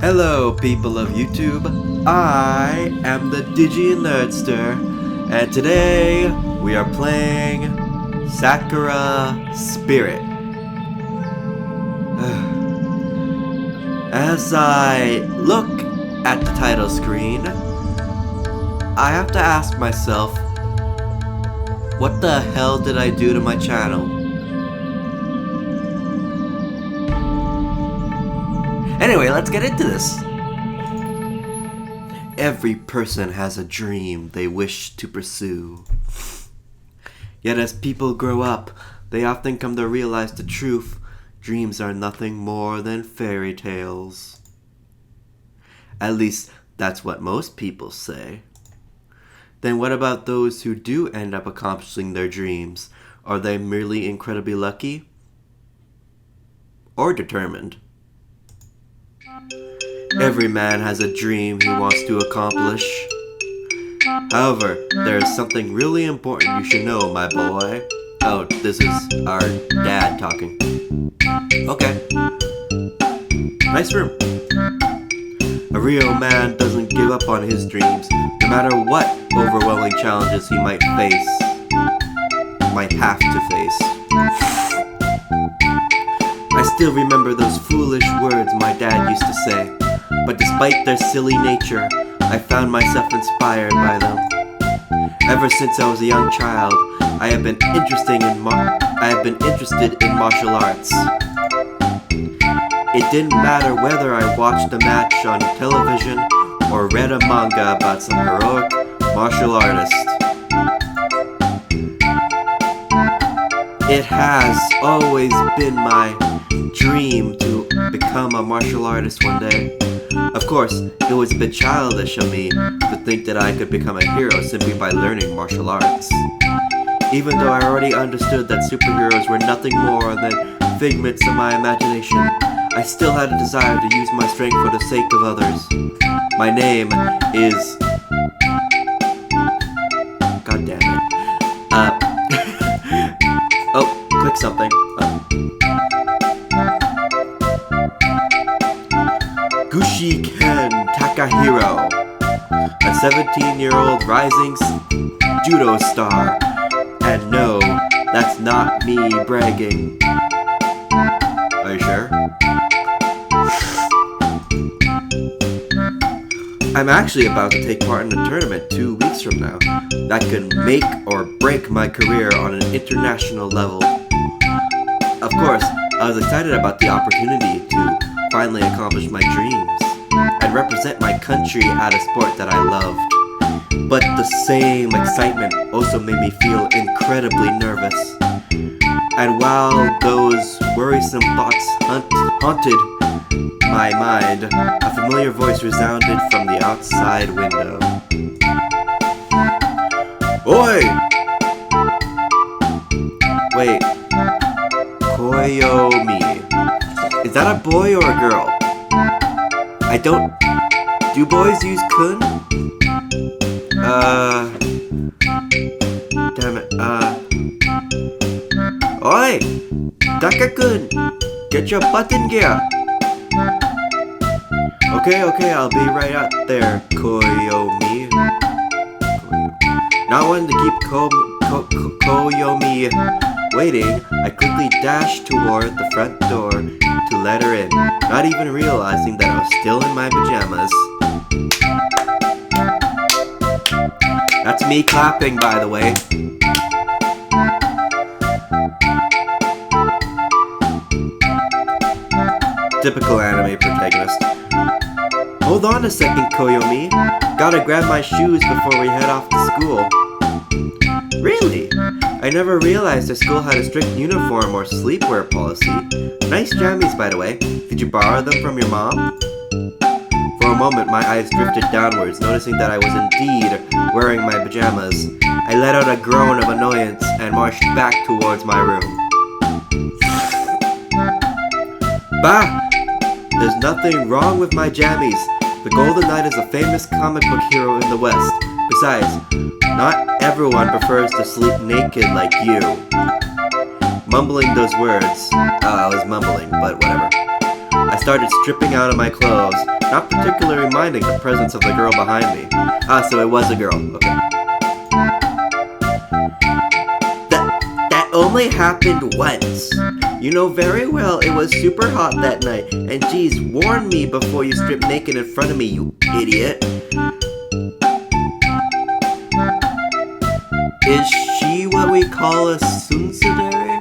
Hello, people of YouTube. I am the Diginerdster, and today we are playing Sakura Spirit. As I look at the title screen, I have to ask myself, what the hell did I do to my channel? Anyway, let's get into this. Every person has a dream they wish to pursue. Yet as people grow up, they often come to realize the truth. Dreams are nothing more than fairy tales. At least, that's what most people say. Then what about those who do end up accomplishing their dreams? Are they merely incredibly lucky? Or determined? Every man has a dream he wants to accomplish. However, there is something really important you should know, my boy. Oh, this is our dad talking. Okay. Nice room. A real man doesn't give up on his dreams, no matter what overwhelming challenges he might have to face. I still remember those foolish words my dad used to say, but despite their silly nature, I found myself inspired by them. Ever since I was a young child, I have been interested in martial arts. It didn't matter whether I watched a match on television or read a manga about some heroic martial artist. It has always been my dream to become a martial artist one day. Of course, it was a bit childish of me to think that I could become a hero simply by learning martial arts. Even though I already understood that superheroes were nothing more than figments of my imagination, I still had a desire to use my strength for the sake of others. My name is... God damn it. Oh, click something. Gushiken Takahiro, a 17-year-old rising judo star. And no, that's not me bragging. Are you sure? I'm actually about to take part in a tournament 2 weeks from now that could make or break my career on an international level. Of course, I was excited about the opportunity to finally accomplish my dreams and represent my country at a sport that I loved. But the same excitement also made me feel incredibly nervous. And while those worrisome thoughts haunted my mind, a familiar voice resounded from the outside window. Oi! Wait. Koyomi. Is that a boy or a girl? I don't... Do boys use kun? Damn it, Oi! Taka-kun! Get your butt in gear! Okay, I'll be right out there, Koyomi. Not wanting to keep Koyomi waiting, I quickly dashed toward the front door to let her in, not even realizing that I was still in my pajamas. That's me clapping, by the way. Typical anime protagonist. Hold on a second, Koyomi. Gotta grab my shoes before we head off to school. Really? I never realized the school had a strict uniform or sleepwear policy. Nice jammies, by the way. Did you borrow them from your mom? For a moment, my eyes drifted downwards, noticing that I was indeed wearing my pajamas. I let out a groan of annoyance and marched back towards my room. Bah! There's nothing wrong with my jammies. The Golden Knight is a famous comic book hero in the West. Besides, not everyone prefers to sleep naked like you. Mumbling those words, I was mumbling, but whatever. I started stripping out of my clothes, not particularly minding the presence of the girl behind me. Ah, so it was a girl. Okay. That only happened once. You know very well it was super hot that night, and geez, warn me before you strip naked in front of me, you idiot. Is she what we call a tsundere?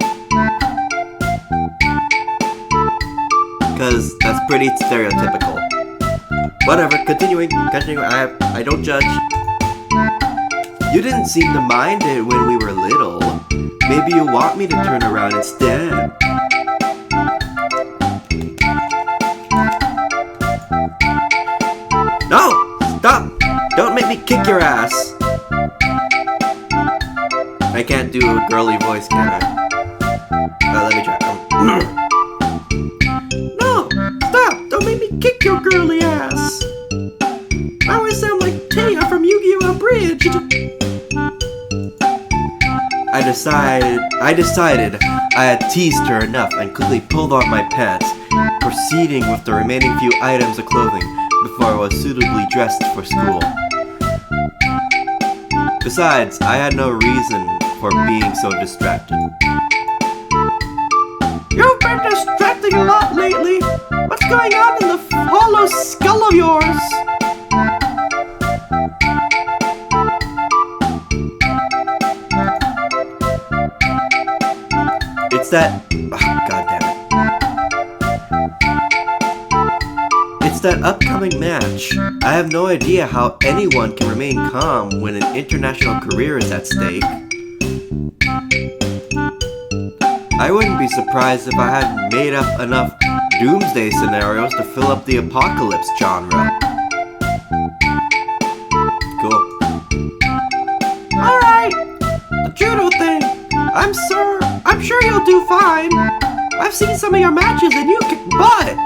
Because that's pretty stereotypical. Whatever, continuing, I don't judge. You didn't seem to mind it when we were little. Maybe you want me to turn around instead. No! Stop! Don't make me kick your ass! I can't do a girly voice, can I? Let me try. No! Stop! Don't make me kick your girly ass! I always sound like Taya from Yu-Gi-Oh! Abridged! I decided I had teased her enough and quickly pulled on my pants, proceeding with the remaining few items of clothing before I was suitably dressed for school. Besides, I had no reason for being so distracted. You've been distracting a lot lately. What's going on in the hollow skull of yours? It's that... Oh, God damn it. It's that upcoming match. I have no idea how anyone can remain calm when an international career is at stake. I wouldn't be surprised if I hadn't made up enough doomsday scenarios to fill up the apocalypse genre. Cool. Alright! The judo thing! I'm sure you'll do fine. I've seen some of your matches and you kick butt.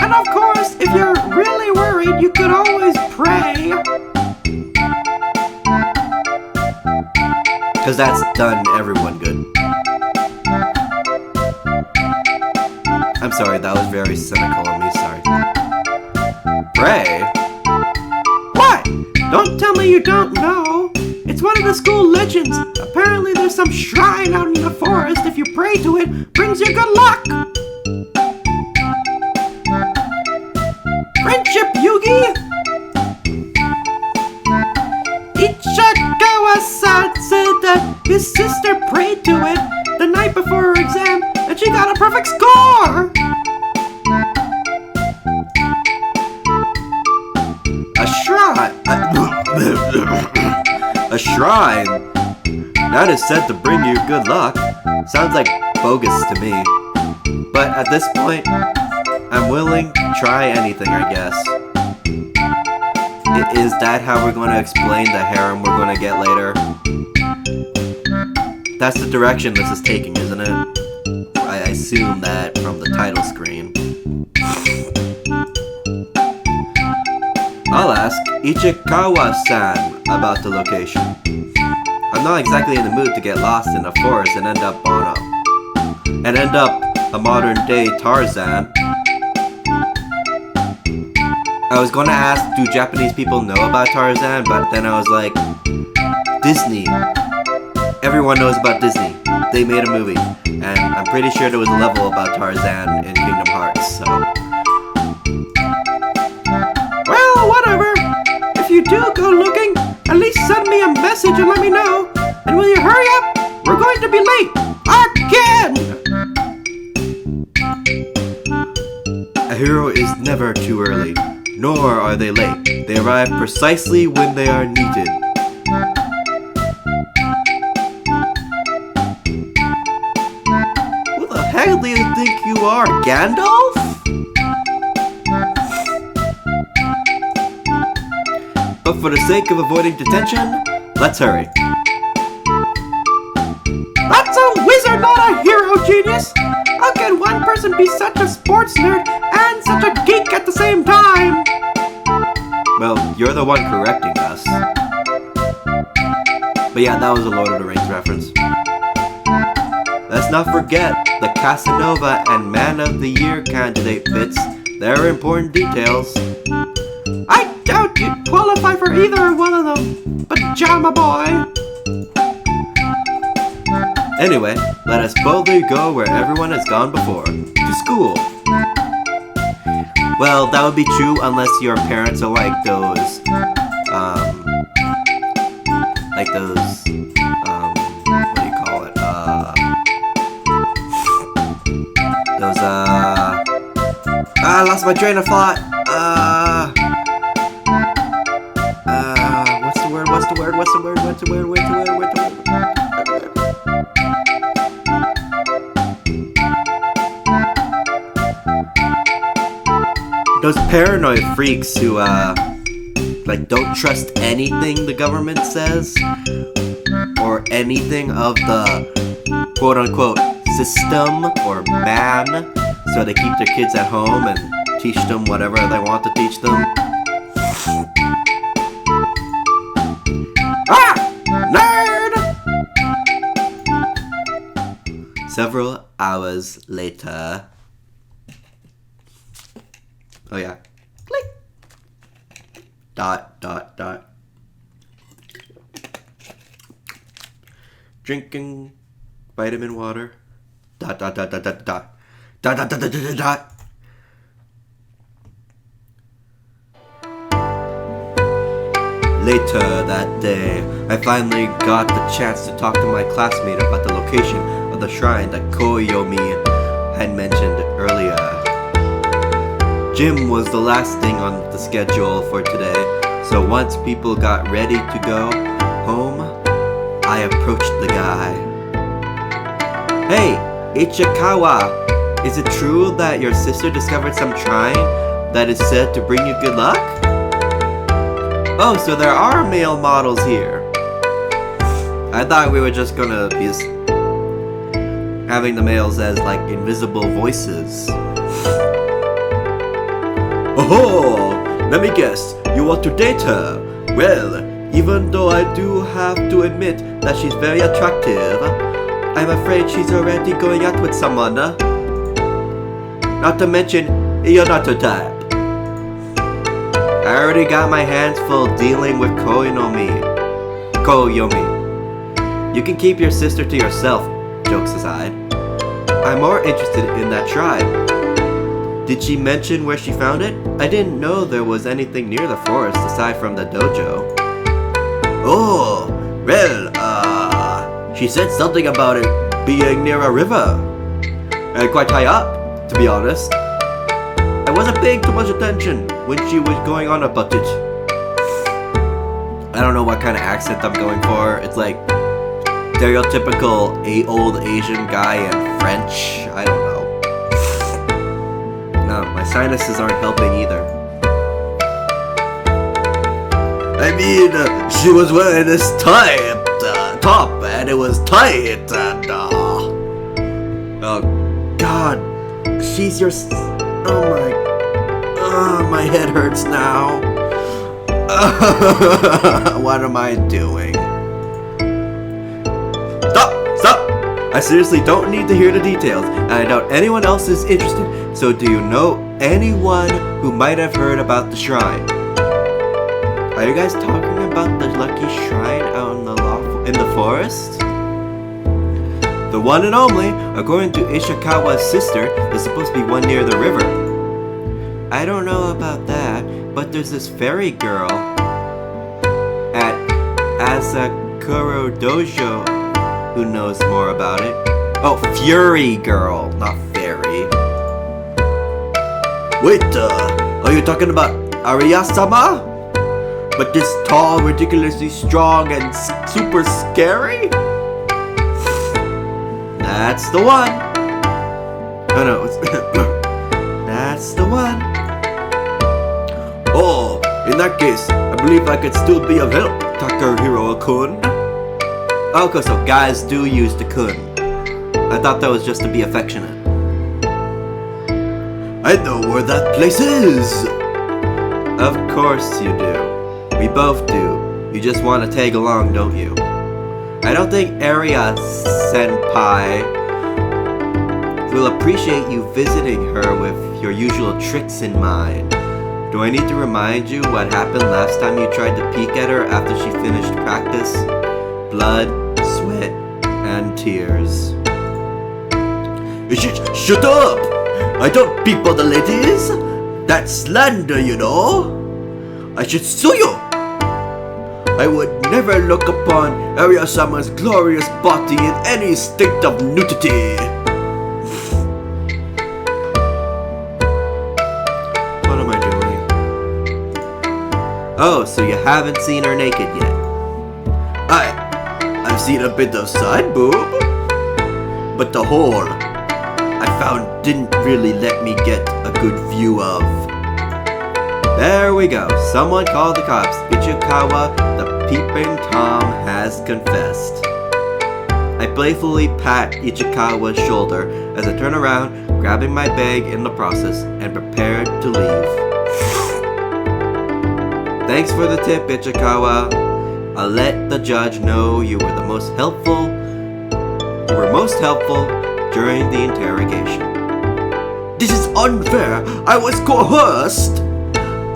And of course, if you're really worried, you could always pray. Cause that's done everyone good. I'm sorry, that was very cynical of me, sorry. Pray? What? Don't tell me you don't know. It's one of the school legends. Apparently there's some shrine out in the forest. If you pray to it, brings you good luck. Friendship, Yugi! Ichikawa-san said that his sister prayed to it the night before her exam, and she got a perfect score! A shrine? A shrine? That is said to bring you good luck. Sounds like bogus to me. But at this point, I'm willing to try anything, I guess. Is that how we're going to explain the harem we're going to get later? That's the direction this is taking, isn't it? I assume that from the title screen. I'll ask Ichikawa-san about the location. I'm not exactly in the mood to get lost in a forest and end up a modern-day Tarzan. I was gonna ask, do Japanese people know about Tarzan? But then I was like, Disney. Everyone knows about Disney. They made a movie. And I'm pretty sure there was a level about Tarzan in Kingdom Hearts, so... Well, whatever. If you do go looking, at least send me a message and let me know. And will you hurry up? We're going to be late. Again! A hero is never too early. Nor are they late. They arrive precisely when they are needed. Who the heck do you think you are, Gandalf? But for the sake of avoiding detention, let's hurry. That's a wizard, not a hero, genius! How can one person be such a sports nerd and such a geek at the same time? Well, you're the one correcting us. But yeah, that was a Lord of the Rings reference. Let's not forget the Casanova and Man of the Year candidate bits They're important details. I doubt you'd qualify for either one of them, Pajama Boy. Anyway, let us boldly go where everyone has gone before. To school. Well, that would be true unless your parents are like those, what do you call it? I lost my train of thought. What's the word? Those paranoid freaks who, don't trust anything the government says, or anything of the quote-unquote system or man, so they keep their kids at home and teach them whatever they want to teach them. Ah! Nerd! Several hours later. Oh yeah. Click. Dot. Drinking vitamin water. Dot. Later that day, I finally got the chance to talk to my classmate about the location of the shrine that Koyomi had mentioned earlier. Gym was the last thing on the schedule for today, so once people got ready to go home, I approached the guy. Hey, Ichikawa, is it true that your sister discovered some shrine that is said to bring you good luck? Oh, so there are male models here. I thought we were just gonna be having the males as like invisible voices. Oh, let me guess, you want to date her? Well, even though I do have to admit that she's very attractive, I'm afraid she's already going out with someone. Not to mention, you're not her type. I already got my hands full dealing with Koyomi. You can keep your sister to yourself, jokes aside. I'm more interested in that shrine. Did she mention where she found it? I didn't know there was anything near the forest aside from the dojo. Oh, well, she said something about it being near a river. And quite high up, to be honest. I wasn't paying too much attention when she was going on about it. I don't know what kind of accent I'm going for. It's like stereotypical old Asian guy in French. I don't know. No, my sinuses aren't helping either. I mean, she was wearing this tight top, and it was tight, and oh God, she's your. Oh my head hurts now. What am I doing? Stop! I seriously don't need to hear the details, and I doubt anyone else is interested. So do you know anyone who might have heard about the shrine? Are you guys talking about the lucky shrine out in the forest? The one and only, according to Ishikawa's sister, there's supposed to be one near the river. I don't know about that, but there's this fairy girl at Asakura Dojo who knows more about it. Oh, Fury Girl, not fairy. Wait, are you talking about Arya-sama? But this tall, ridiculously strong, and super scary? That's the one. Oh no, that's the one. Oh, in that case, I believe I could still be of help, Takahiro-kun. Okay, so guys do use the kun. I thought that was just to be affectionate. I know where that place is! Of course you do. We both do. You just want to tag along, don't you? I don't think Arya-senpai will appreciate you visiting her with with your usual tricks in mind. Do I need to remind you what happened last time you tried to peek at her after she finished practice? Blood, sweat, and tears. Shut up! I don't peep on the ladies! That's slander, you know! I should sue you! I would never look upon Area-sama's glorious body in any state of nudity! What am I doing? Oh, so you haven't seen her naked yet? I've seen a bit of side boob, but the whole I found didn't really let me get a good view of. There we go. Someone called the cops. Ichikawa, the peeping Tom, has confessed. I playfully pat Ichikawa's shoulder as I turn around, grabbing my bag in the process, and prepared to leave. Thanks for the tip, Ichikawa. I'll let the judge know you were most helpful during the interrogation. This is unfair. I was coerced.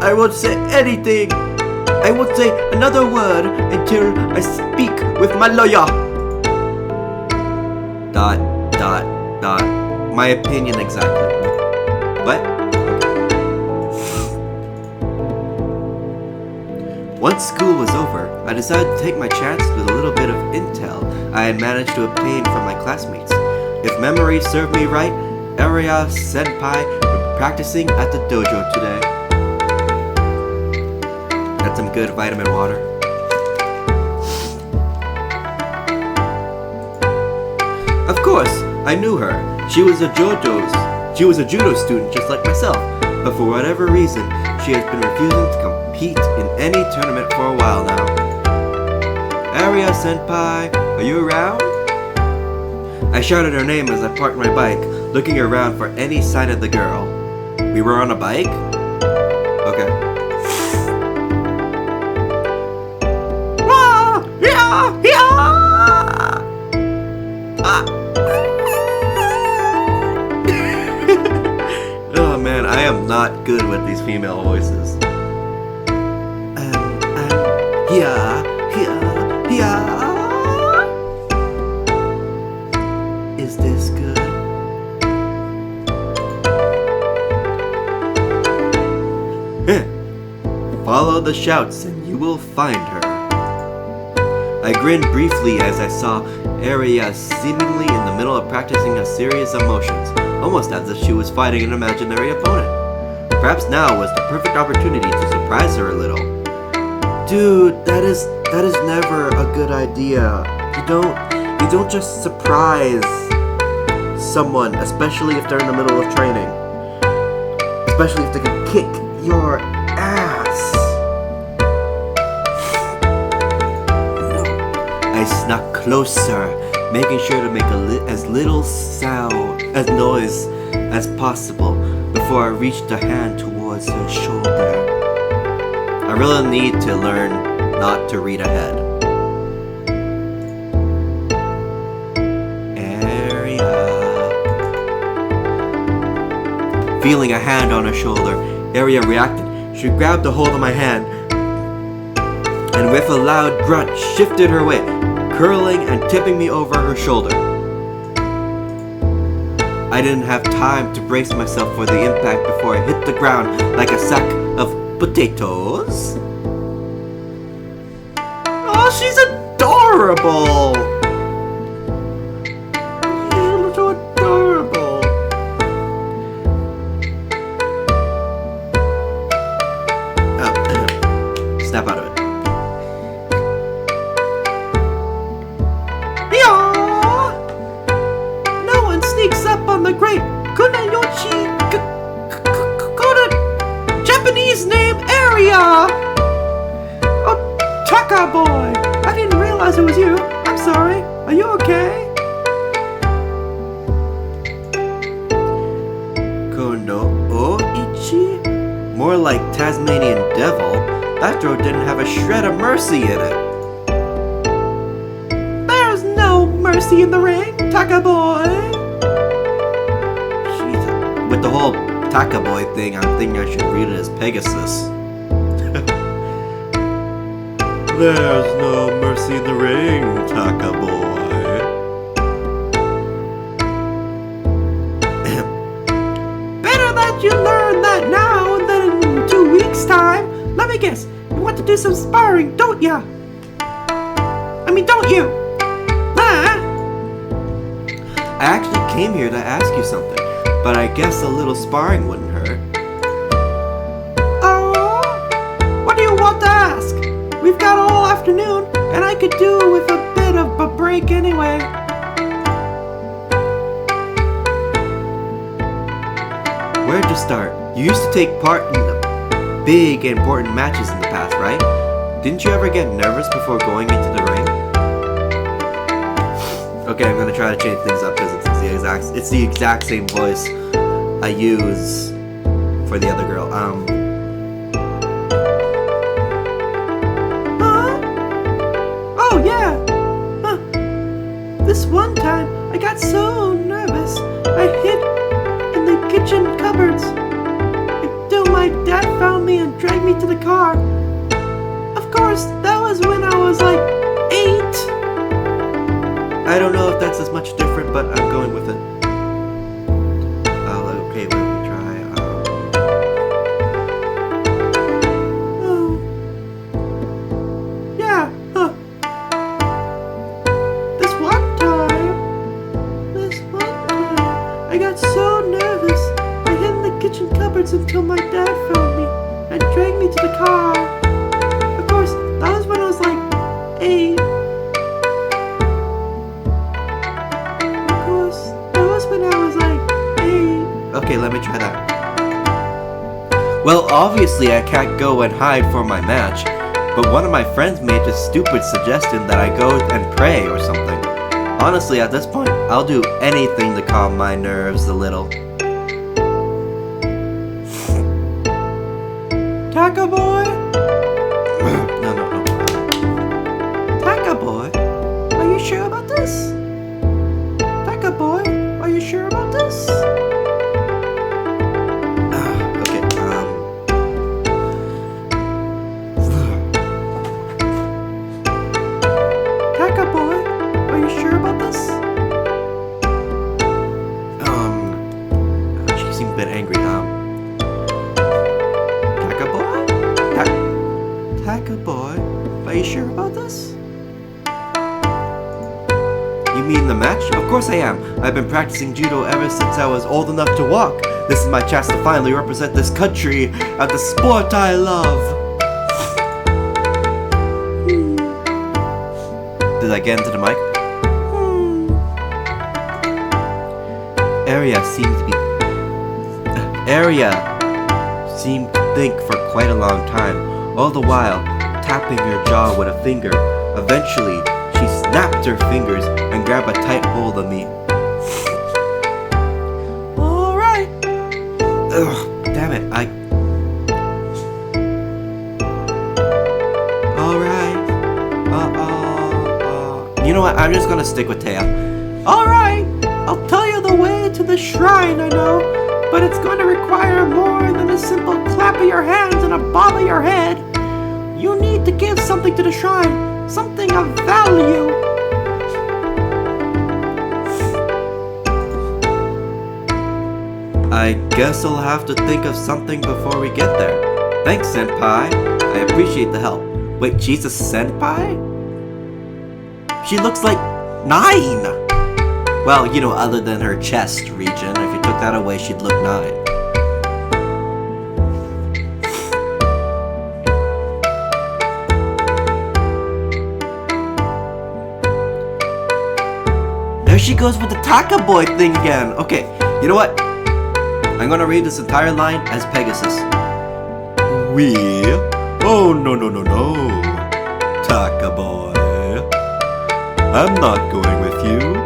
I won't say anything. I won't say another word until I speak with my lawyer. ... My opinion exactly. What? Once school was over, I decided to take my chances with a little bit of intel I had managed to obtain from my classmates. If memory served me right, Area Senpai would be practicing at the dojo today. Got some good vitamin water. Of course, I knew her. She was a judo student just like myself, but for whatever reason, she has been refusing to compete in any tournament for a while now. Area Senpai, are you around? I shouted her name as I parked my bike, looking around for any sign of the girl. We were on a bike? Okay. Oh man, I am not good with these female voices. Is this good? Follow the shouts and you will find her. I grinned briefly as I saw Area seemingly in the middle of practicing a series of motions, almost as if she was fighting an imaginary opponent. Perhaps now was the perfect opportunity to surprise her a little. Dude, that is never a good idea. You don't just surprise someone, especially if they're in the middle of training. Especially if they can kick your ass. I snuck closer, making sure to make as little noise as possible before I reached a hand towards her shoulder. I really need to learn not to read ahead. Feeling a hand on her shoulder, Area reacted. She grabbed a hold of my hand and with a loud grunt shifted her weight, curling and tipping me over her shoulder. I didn't have time to brace myself for the impact before I hit the ground like a sack of potatoes. Oh, she's adorable! She's so adorable. Snap out of it. No one sneaks up on the great Kunayoshi Japanese name Area! Oh, Taka boy! I didn't realize it was you. I'm sorry. Are you okay? Kono-o-ichi? More like Tasmanian devil. That throat didn't have a shred of mercy in it. There's no mercy in the ring, Taka boy. Jeez, with the whole Taka Boy thing, I'm thinking I should read it as Pegasus. There's no mercy in the ring, Taka Boy. Better that you learn that now than in 2 weeks' time. Let me guess, you want to do some sparring, don't ya? Don't you? Huh? I actually came here to ask you something, but I guess a little sparring wouldn't hurt. Oh, what do you want to ask? We've got all afternoon, and I could do with a bit of a break anyway. Where'd you start? You used to take part in the big, important matches in the past, right? Didn't you ever get nervous before going into the ring? Okay, I'm gonna try to change things up because it's the exact same voice I use for the other girl. Oh yeah. This one time I got so nervous I hid in the kitchen cupboards until my dad found me and dragged me to the car. Of course, that was when I was like 8. I don't know if that's as much different, but I'm going with it. Okay, let me try. Yeah. This one time, I got so nervous. I hid in the kitchen cupboards until my dad found me and dragged me to the car. Of course, that was when I was like 8. Okay, let me try that. Well, obviously I can't go and hide for my match, but one of my friends made this stupid suggestion that I go and pray or something. Honestly, at this point, I'll do anything to calm my nerves a little. Taka Boy? No. Taka Boy? Are you sure about this? Taka Boy? Are you sure about this? Taka Boy, are you sure about this? You mean the match? Of course I am. I've been practicing judo ever since I was old enough to walk. This is my chance to finally represent this country at the sport I love. Did I get into the mic? Area seemed to think for quite a long time, all the while tapping her jaw with a finger. Eventually, she snapped her fingers and grabbed a tight hold of me. Alright. Ugh, damn it, Alright. You know what, I'm just gonna stick with Taya. Alright, I'll tell you the way to the shrine, I know. But it's going to require more than a simple clap of your hands and a bob of your head. You need to give something to the shrine, something of value. I guess I'll have to think of something before we get there. Thanks, Senpai. I appreciate the help. Wait, she's a Senpai? She looks like 9! Well, you know, other than her chest region. If you took that away, she'd look 9. There she goes with the Taka Boy thing again. Okay, you know what? I'm gonna read this entire line as Pegasus. Oh no. Taka Boy. I'm not going with you.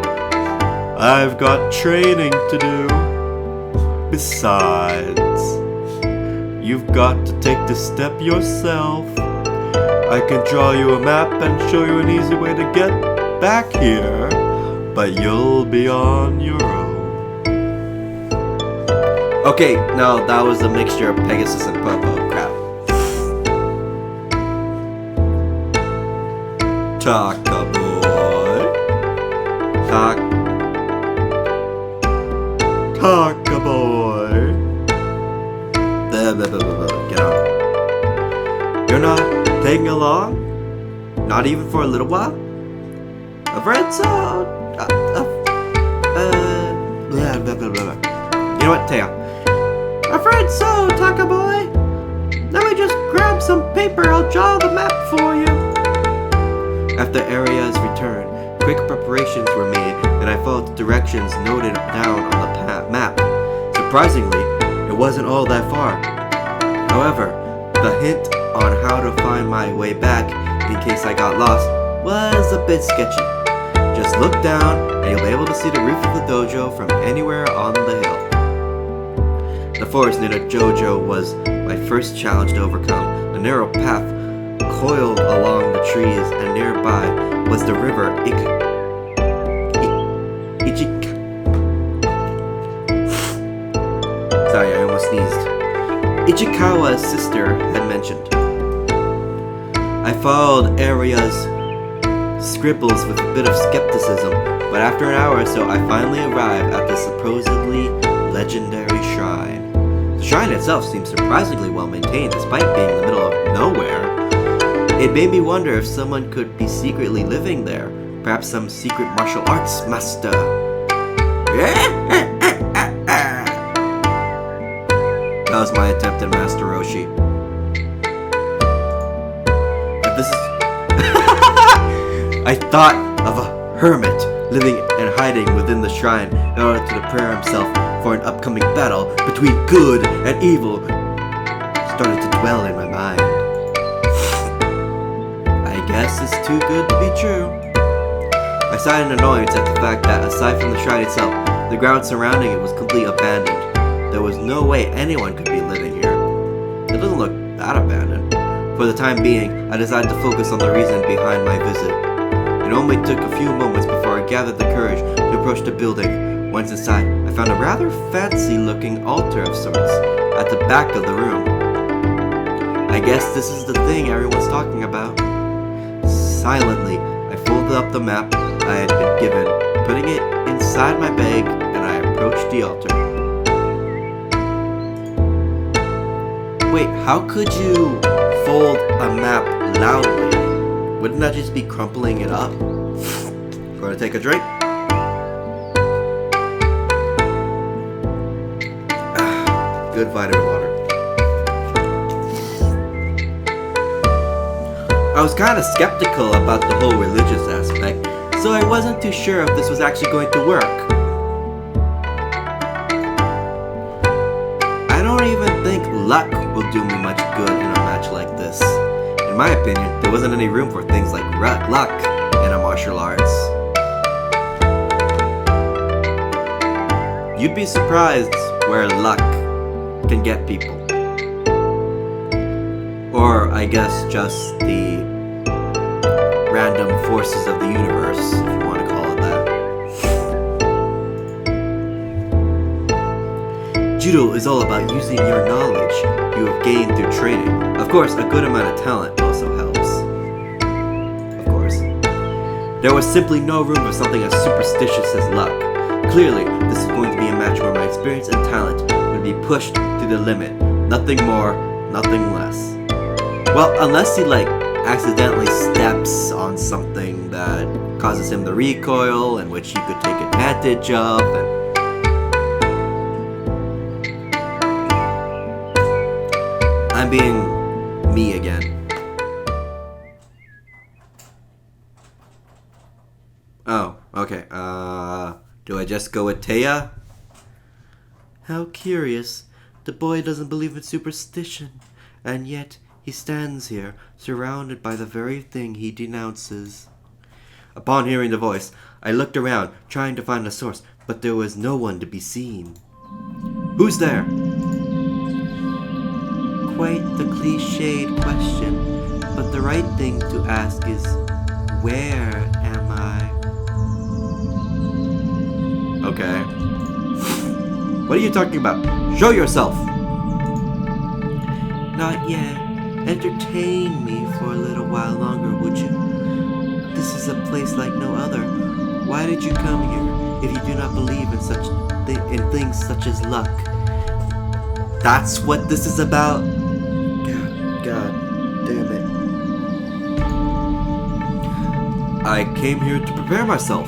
I've got training to do. Besides, you've got to take the step yourself. I can draw you a map and show you an easy way to get back here, but you'll be on your own. Okay, no, that was a mixture of Pegasus and Popo. Crap. Taka boy. Taka boy. Get out. You're not taking along? Not even for a little while? A friend so... blah, blah, blah, blah. You know what, Taya? A friend so, Taka boy. Let me just grab some paper, I'll draw the map for you. After Aria's return, quick preparations were made, and I followed the directions noted down on the map. Surprisingly, it wasn't all that far. However, the hint on how to find my way back, in case I got lost, was a bit sketchy. Just look down, and you'll be able to see the roof of the dojo from anywhere on the hill. The forest near the dojo was my first challenge to overcome. A narrow path coiled along the trees, and nearby was the river Sorry, I almost sneezed. Ichikawa's sister had mentioned. I followed Aria's scribbles with a bit of skepticism, but after an hour or so I finally arrived at the supposedly legendary shrine. The shrine itself seemed surprisingly well maintained despite being in the middle of nowhere. It made me wonder if someone could be secretly living there, perhaps some secret martial arts master. That was my attempt at Master Roshi. If this is... I thought of a hermit living and hiding within the shrine in order to prepare himself for an upcoming battle between good and evil started to dwell in my mind. I guess it's too good to be true. I sighed in annoyance at the fact that aside from the shrine itself, the ground surrounding it was completely abandoned. There was no way anyone could be living here. It doesn't look that abandoned. For the time being, I decided to focus on the reason behind my visit. It only took a few moments before I gathered the courage to approach the building. Once inside, I found a rather fancy-looking altar of sorts at the back of the room. I guess this is the thing everyone's talking about. Silently, I folded up the map I had been given, putting it inside my bag, and I approached the altar. Wait, how could you fold a map loudly? Wouldn't that just be crumpling it up? Gonna take a drink? Good vitamin water. I was kind of skeptical about the whole religious aspect, so I wasn't too sure if this was actually going to work. I don't even think luck will do me much good in a match like this. In my opinion, there wasn't any room for things like luck in a martial arts. You'd be surprised where luck can get people. Or, I guess, just the random forces of the universe, if you want to call it that. Judo is all about using your knowledge you have gained through training. Of course, a good amount of talent also helps. Of course. There was simply no room for something as superstitious as luck. Clearly, this is going to be a match where my experience and talent would be pushed to the limit. Nothing more, nothing less. Well, unless he accidentally steps on something that causes him to recoil and which you could take advantage of. I'm being me again. Oh, okay. Do I just go with Taya? How curious. The boy doesn't believe in superstition, and yet he stands here, surrounded by the very thing he denounces. Upon hearing the voice, I looked around, trying to find the source, but there was no one to be seen. Who's there? Quite the cliched question, but the right thing to ask is, where am I? Okay. What are you talking about? Show yourself! Not yet. Entertain me for a little while longer, would you? This is a place like no other. Why did you come here if you do not believe in things such as luck? That's what this is about? God damn it. I came here to prepare myself.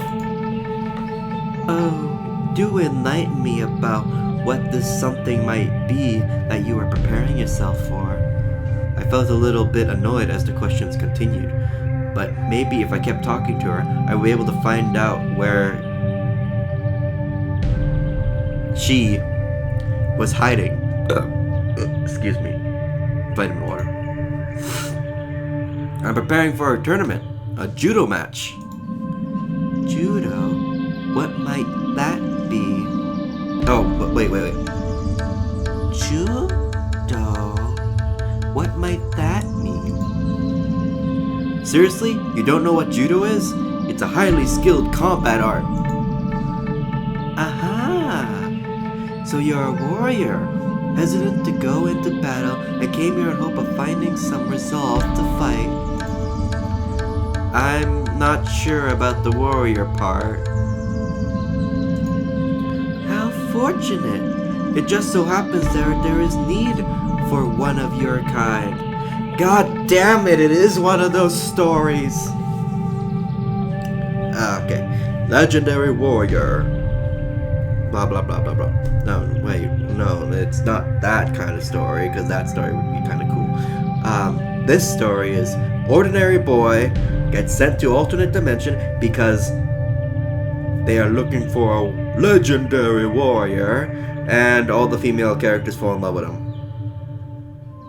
Oh, do enlighten me about what this something might be that you are preparing yourself for. I felt a little bit annoyed as the questions continued, but maybe if I kept talking to her, I would be able to find out where she was hiding. Excuse me. Vitamin water. I'm preparing for a tournament, a judo match. Judo? What might that be? Oh, wait. Judo? What might that mean? Seriously? You don't know what judo is? It's a highly skilled combat art. Aha! So you're a warrior, hesitant to go into battle and came here in hope of finding some resolve to fight. I'm not sure about the warrior part. How fortunate! It just so happens there is need for one of your kind. God damn it, it is one of those stories. Okay. Legendary warrior. Blah, blah, blah, blah, blah. No, wait. No, it's not that kind of story, because that story would be kind of cool. This story is ordinary boy gets sent to alternate dimension because they are looking for a legendary warrior, and all the female characters fall in love with him.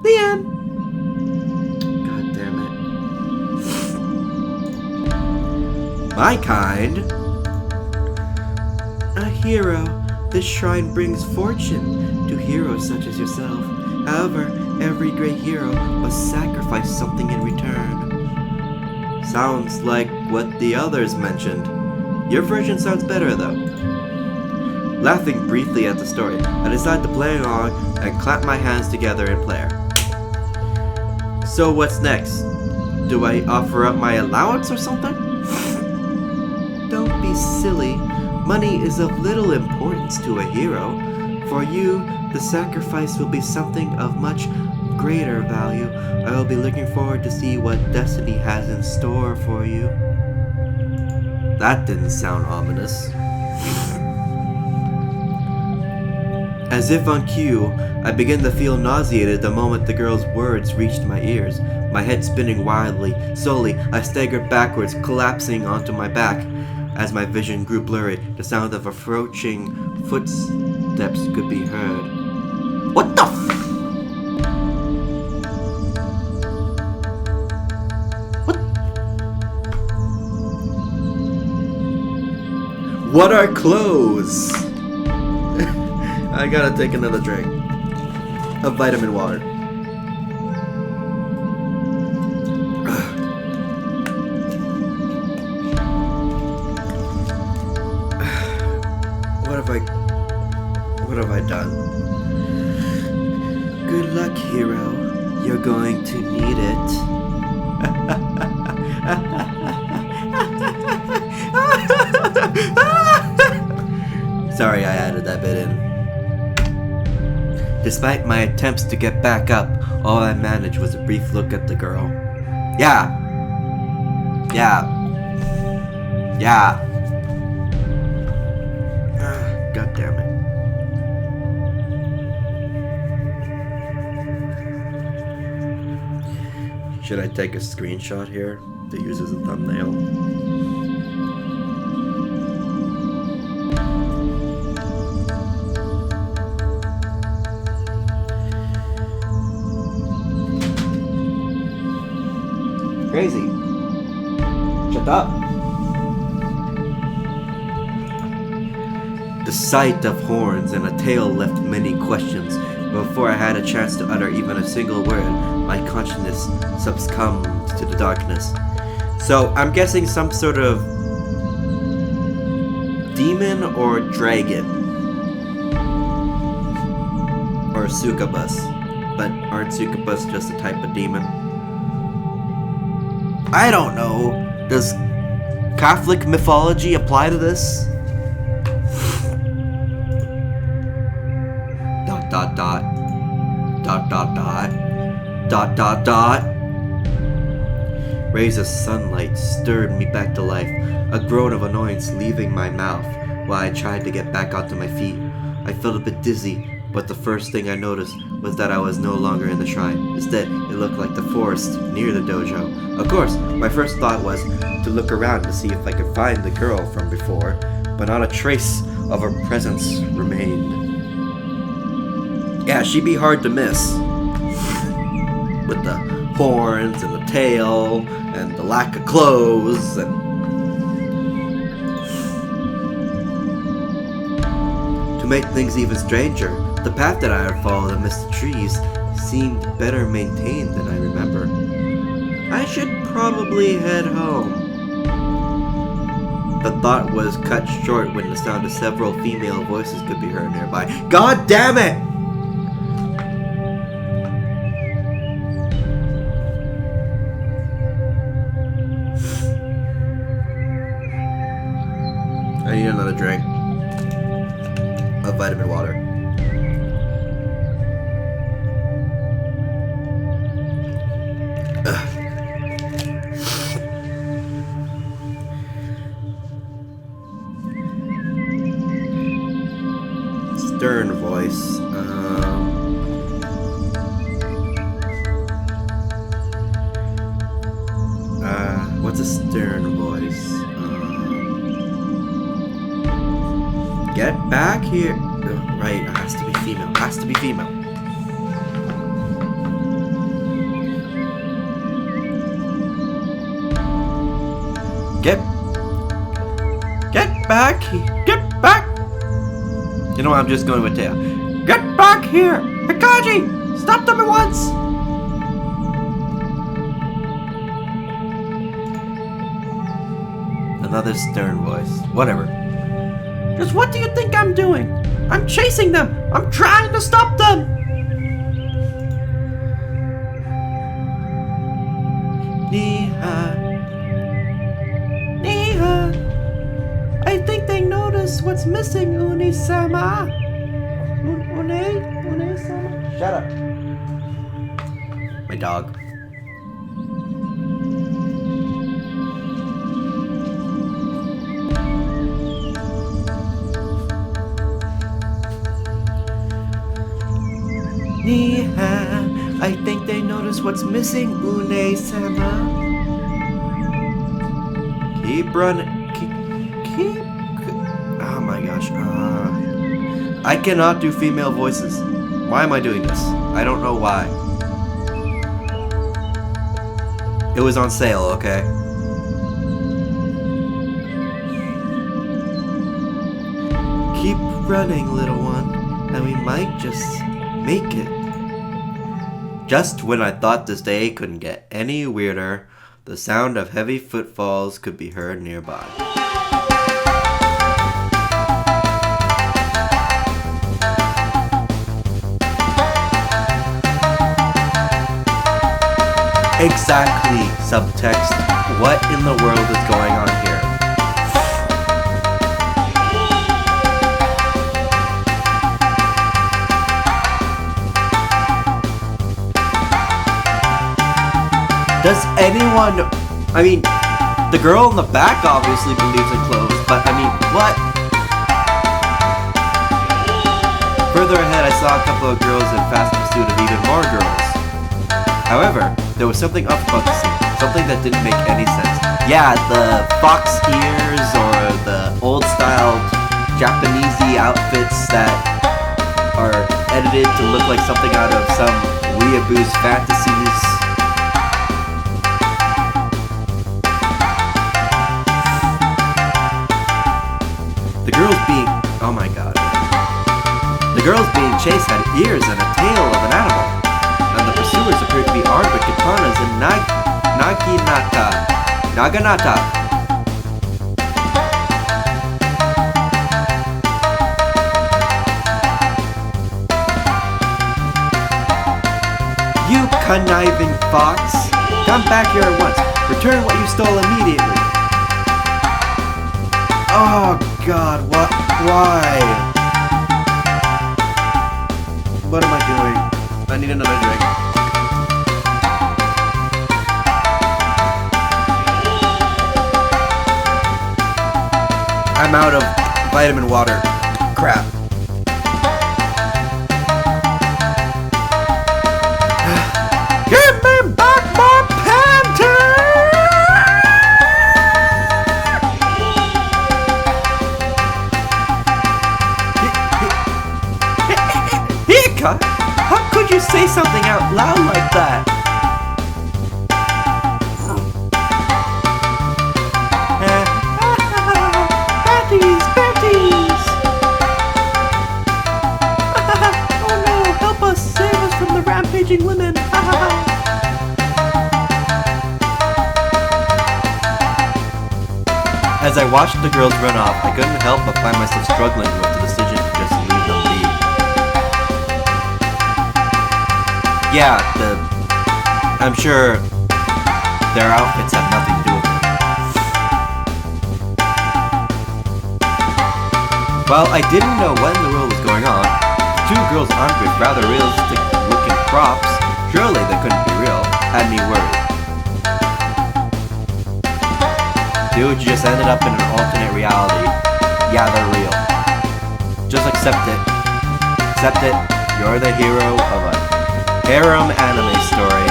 The end. God damn it. My kind. A hero. This shrine brings fortune to heroes such as yourself. However, every great hero must sacrifice something in return. Sounds like what the others mentioned. Your version sounds better though. Laughing briefly at the story, I decided to play along and clap my hands together in prayer. So what's next? Do I offer up my allowance or something? Don't be silly. Money is of little importance to a hero. For you, the sacrifice will be something of much greater value. I will be looking forward to see what destiny has in store for you. That didn't sound ominous. As if on cue, I began to feel nauseated the moment the girl's words reached my ears. My head spinning wildly. Slowly, I staggered backwards, collapsing onto my back. As my vision grew blurry, the sound of approaching footsteps could be heard. What the f- What are clothes? I gotta take another drink of vitamin water. What have I done? Good luck, hero. You're going to need it. Sorry I added that bit in. Despite my attempts to get back up, all I managed was a brief look at the girl. Yeah. God damn it. Should I take a screenshot here to use as a thumbnail? Crazy. Shut up. The sight of horns and a tail left many questions. Before I had a chance to utter even a single word, my consciousness succumbed to the darkness. So, I'm guessing some sort of demon or dragon. succubus. But aren't succubus just a type of demon? I don't know. Does Catholic mythology apply to this? Dot dot dot. Dot dot dot. Dot dot dot. Rays of sunlight stirred me back to life, a groan of annoyance leaving my mouth while I tried to get back onto my feet. I felt a bit dizzy, but the first thing I noticed was that I was no longer in the shrine. Instead, it looked like the forest near the dojo. Of course, my first thought was to look around to see if I could find the girl from before, but not a trace of her presence remained. Yeah, she'd be hard to miss. With the horns and the tail and the lack of clothes and... To make things even stranger, the path that I had followed amidst the trees seemed better maintained than I remember. I should probably head home. The thought was cut short when the sound of several female voices could be heard nearby. God damn it! I need another drink of vitamin water. Stern voice. What's a stern voice? Get back here. Right, it has to be female. Has to be female. Get back here. Get back. You know what? I'm just going with tail. Get back here. Hikaji, stop them at once. Another stern voice. Whatever. Just what do you think I'm doing? I'm chasing them! I'm trying to stop them! Niha. Niha. I think they noticed what's missing, Uni-sama. Une-sama? Shut up. My dog. I think they noticed what's missing, Une-sama. Keep running. Keep. Oh my gosh. I cannot do female voices. Why am I doing this? I don't know why. It was on sale, okay? Keep running, little one, and we might just make it. Just when I thought this day couldn't get any weirder, the sound of heavy footfalls could be heard nearby. Exactly, subtext. What in the world is going on here? Does anyone... I mean, the girl in the back obviously believes in clothes, but I mean, what? Further ahead, I saw a couple of girls in fast pursuit of even more girls. However, there was something off about the scene, something that didn't make any sense. Yeah, the fox ears or the old-styled Japanesey outfits that are edited to look like something out of some weeaboo's fantasies. The girls being... oh my god. The girls being chased had ears and a tail of an animal, and the pursuers appeared to be armed with katanas and naginata. conniving fox! Come back here at once. Return what you stole immediately. Oh God, what? Why? What am I doing? I need another drink. I'm out of vitamin water. Crap. Give me back my panties! Hika, how could you say something out loud like that? Panties, panties! Oh no, help us, save us from the rampaging women! As I watched the girls run off, I couldn't help but find myself struggling with the decision to just leave them be. Yeah, I'm sure their outfits have nothing to do with it. While I didn't know what in the world was going on, the two girls armed with rather realistic-looking props, surely they couldn't be real, had me worried. Dude, you just ended up in an alternate reality. Yeah, they're real. Just accept it. Accept it. You're the hero of a harem anime story.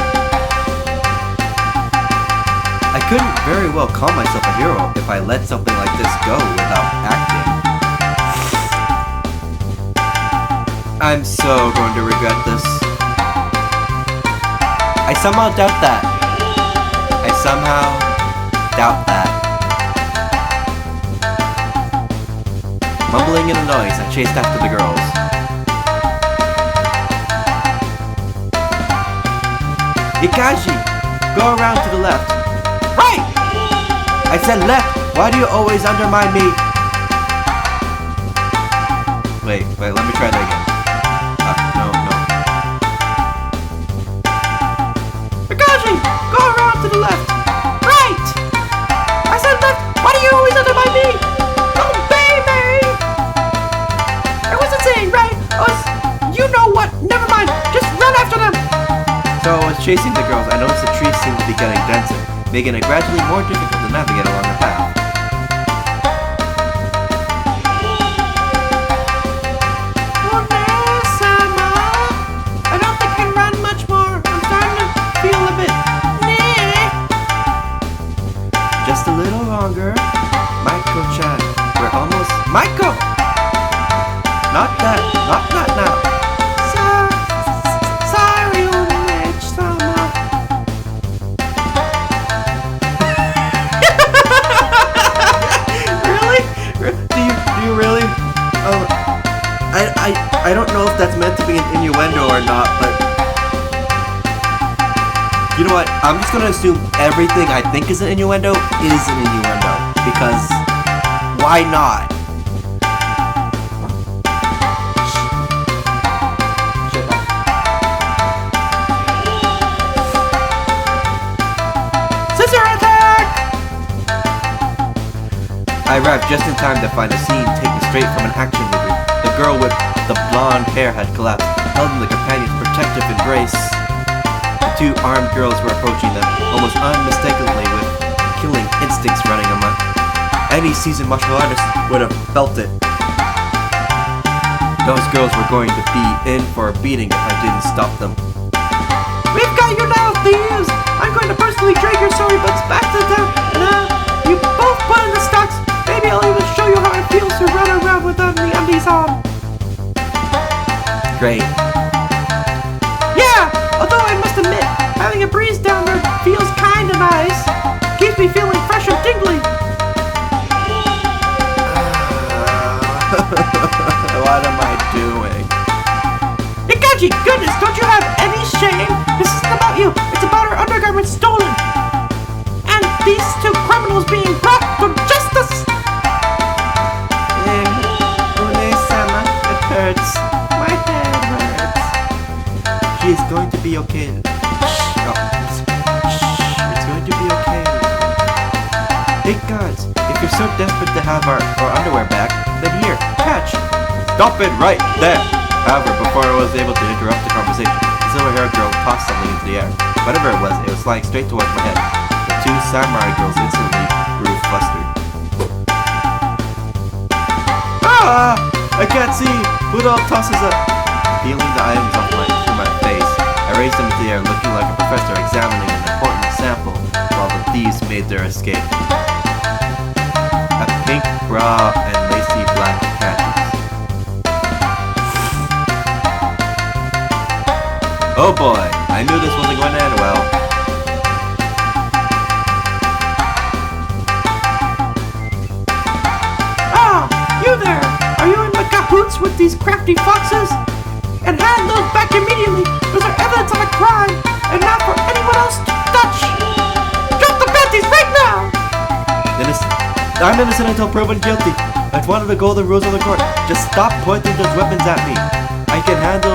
I couldn't very well call myself a hero if I let something like this go without acting. I'm so going to regret this. I somehow doubt that. I somehow doubt that. Mumbling in a noise, I chased after the girls. Ikashi! Go around to the left. Right! I said left! Why do you always undermine me? Wait, let me try that again. No. Ikashi! Go around to the left! Right! I said left! Why do you always undermine me? Right? You know what? Never mind. Just run after them. So I was chasing the girls. I noticed the trees seemed to be getting denser, making it gradually more difficult to navigate along the path. I don't think I can run much more. I'm starting to feel a bit Just a little longer. Maiko-chan. We're almost... Maiko! Not that now. Sorry, Unage-sama. Really? Do you really? Oh, I don't know if that's meant to be an innuendo or not, but you know what? I'm just gonna assume everything I think is an innuendo is an innuendo because why not? I arrived just in time to find a scene taken straight from an action movie. The girl with the blonde hair had collapsed, held in the companion's protective embrace. The two armed girls were approaching them, almost unmistakably with killing instincts running amok. Any seasoned martial artist would have felt it. Those girls were going to be in for a beating if I didn't stop them. We've got you now, thieves! I'm going to personally drag your sorry butts back to the town, and you both put in the stocks. Maybe I'll even show you how it feels to run around without the undies on. Great. Yeah! Although I must admit, having a breeze down there feels kinda nice. Keeps me feeling fresh and tingly. What am I doing? Ikachi, goodness, don't you have any shame? This isn't about you. It's about our undergarments stolen. And these two criminals being brought to justice. Une-sama, it hurts. My head hurts. She is going to be okay. have our underwear back, then here, catch. Stop it right there! However, before I was able to interrupt the conversation, the silver-haired girl tossed something into the air. Whatever it was flying straight towards my head. The two samurai girls instantly grew flustered. Ah! I can't see! Budal tosses up! Peeling the items off to my face, I raised them into the air looking like a professor examining an important sample while the thieves made their escape. A pink bra and lacy black panties. Oh boy, I knew this wasn't going to end well. Ah! You there! Are you in the cahoots with these crafty foxes? And hand those back immediately! Those are evidence of a crime, and not for anyone else to touch! Drop the panties right now! I'm innocent until proven guilty. That's one of the golden rules of the court. Just stop pointing those weapons at me. I can hand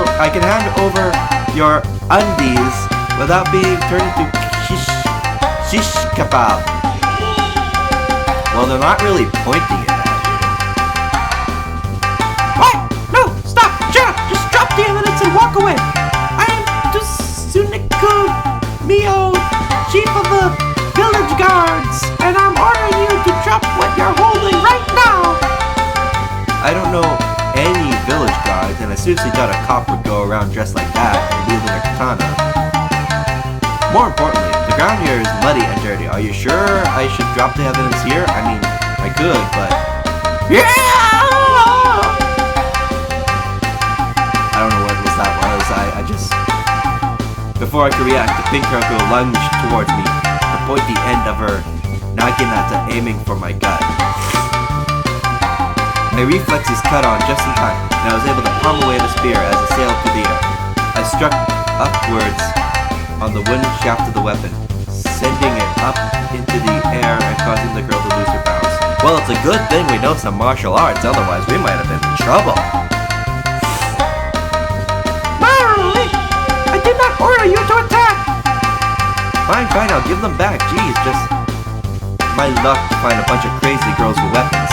over your undies without being turned into shish kebab. Well, they're not really pointing it at you. What? No! Stop! Shut up! Just drop the evidence and walk away! I am Tsuneko Mio, chief of the village guards, and I'm ordering you to drop what you're holding right now! I don't know any village guards, and I seriously doubt a cop would go around dressed like that and wielding a katana. More importantly, the ground here is muddy and dirty. Are you sure I should drop the evidence here? I mean, I could, but... Yeah! I don't know what that was. I just... Before I could react, the pink girl lunged towards me, the pointy end of her naginata aiming for my gut. My reflexes cut on just in time, and I was able to palm away the spear as it sailed through the air. I struck upwards on the wooden shaft of the weapon, sending it up into the air and causing the girl to lose her balance. Well, it's a good thing we know some martial arts, otherwise we might have been in trouble. Marley! I did not order you to attack! Fine, I'll give them back. Jeez, just my luck to find a bunch of crazy girls with weapons.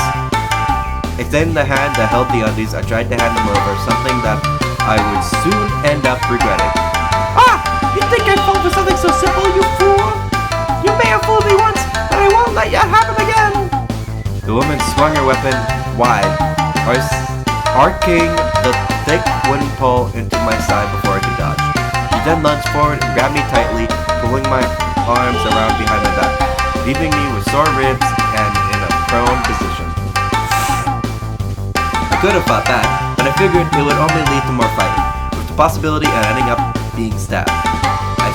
Extending the hand that held the undies, I tried to hand them over, something that I would soon end up regretting. Ah! You think I'd fall for something so simple, you fool? You may have fooled me once, but I won't let you happen again! The woman swung her weapon wide, arcing the thick wooden pole into my side before I could dodge. She then lunged forward and grabbed me tightly, pulling my arms around behind my back, leaving me with sore ribs and in a prone position. I could have fought back, but I figured it would only lead to more fighting, with the possibility of ending up being stabbed. I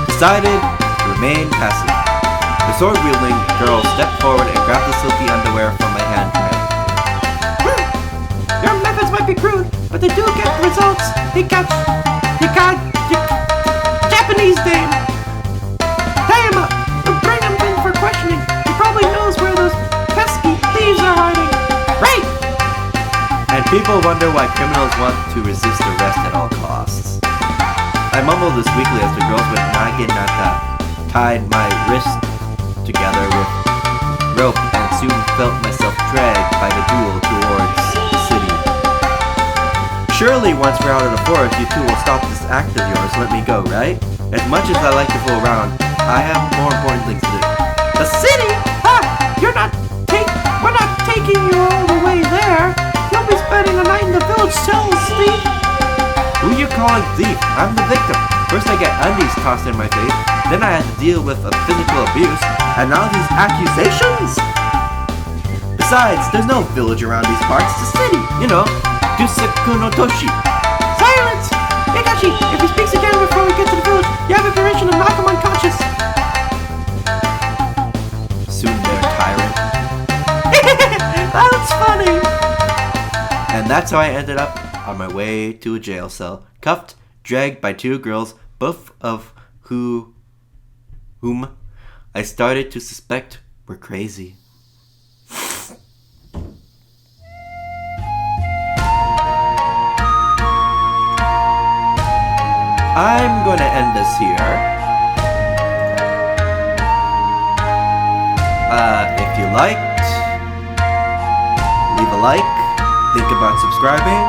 decided to remain passive. The sword-wielding girl stepped forward and grabbed the silky underwear from my hand trim. Your methods might be crude, but they do get results. Japanese name. Tie him up. Bring him in for questioning. He probably knows where those pesky thieves are hiding. Right! And people wonder why criminals want to resist arrest at all costs. I mumbled this weakly as the girls with naginata tied my wrist together with rope and soon felt myself dragged by the duel towards the city. Surely once we're out of the forest, you two will stop this act of yours, let me go, right? As much as I like to fool around, I have more important things to do. The city? Ha! We're not taking you all the way there. You'll be spending the night in the village cells, thief. Who you calling thief? I'm the victim. First I get undies tossed in my face, then I had to deal with a physical abuse, and now these accusations? Besides, there's no village around these parts, it's a city, you know, Dusaku no Toshi. Silence! Hikashi, if he speaks again before we get to the village, you have the permission to knock him unconscious. Soon there, tyrant. That's funny! And that's how I ended up on my way to a jail cell, cuffed, dragged by two girls, both of whom I started to suspect were crazy. I'm going to end this here. If you liked like, think about subscribing,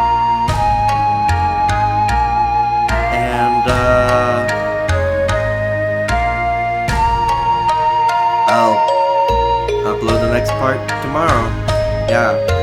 and I'll upload the next part tomorrow. Yeah.